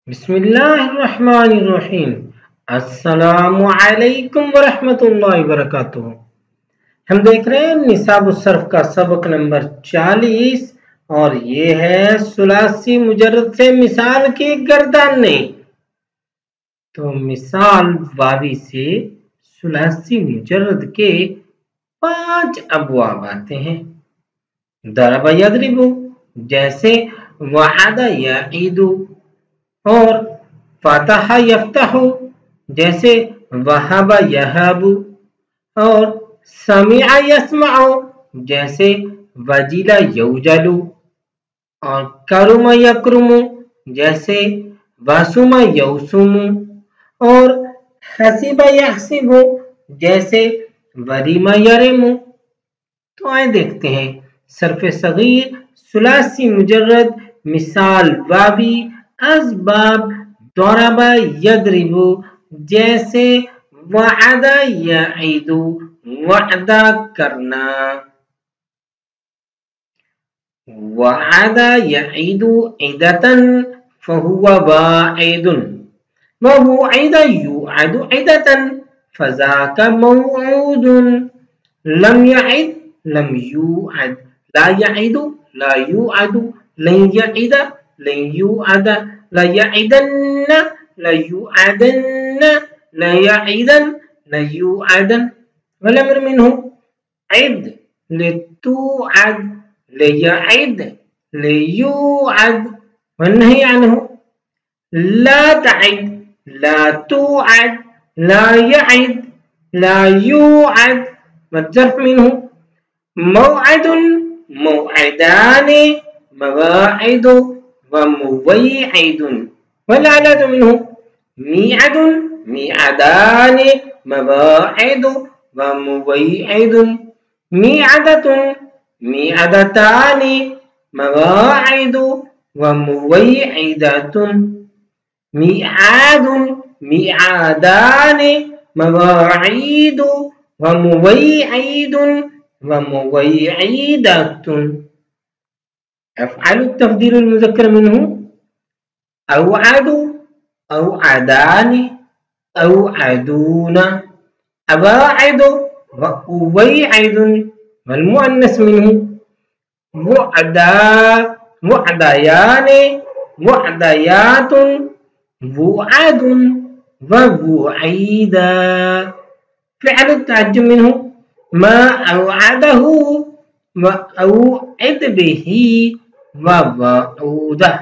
बिस्मिल्लाहिर्रहमानिर्रहीम। अस्सलामु अलैकुम वरहमतुल्लाहि वबरकातुहू। हम देख रहे हैं निसाब सर्फ का सबक नंबर 40 और ये है सुलासी मुजर्रद से मिसाल की गर्दानें। तो मिसाल वावी से सुलासी मुजर्रद के 5 अबवाब आते हैं। दरबा यदरिबु जैसे वअदा यईदु, और फतह यफ्तहु जैसे वहबा यहबु, और समिअ यस्मअु जैसे वजिला यौजलु, और करुम यकरुमु जैसे वसुम यौसुमु, और हसीब यहसिबु जैसे वरिम यरिमु। तो आए देखते हैं सर्फ़े सगीर सुलासी मुजर्रद मिसाल वावी असबाब दरबा यदरिबु जैसे वअदा यईदु वअदा करना, वअदा यईदु इदतन फहुवा वाइदुन, ववुइदा युअदु इदतन फज़ाका मौऊदुन, लम यईद लम युअद, ला यईदु ला युअदु, लन यईदा लन युअद, ला यईदन्न ला युअदन्न, ला यईदन ला युअदन। वलअम्र मिन्हु इद लितुअद लियईद लियुअद, वन्नही अन्हु ला तईद ला तुअद ला यईद ला युअद। वज़्ज़र्फ मिन्हु मौअदुन मौअदानि मवाइदु वमुवइइदुन। वलअदद मिन्हु मिअदुन मिअदानि मवाइदु वमुवइइदुन, मिअदतुन मिअदतानि मवाइदु वमुवइइदतुन, मिआदुन मिआदानि मवाइदु वमुवइइदुन वमुवइइदतुन। अफ़आलु तफ़दील मुज़क्कर मिन्हु अवअदु अवअदानि अवअदूना, अवाइदु वउवइइदुन। वल्मुअन्नस मिन्हु वअदा वअदयानि वअदयातुन वुअदुन ववुइदा। फ़िअलु तअज्जुब मिन्हु मा अवअदहु वअउइद बिही ववअउदह।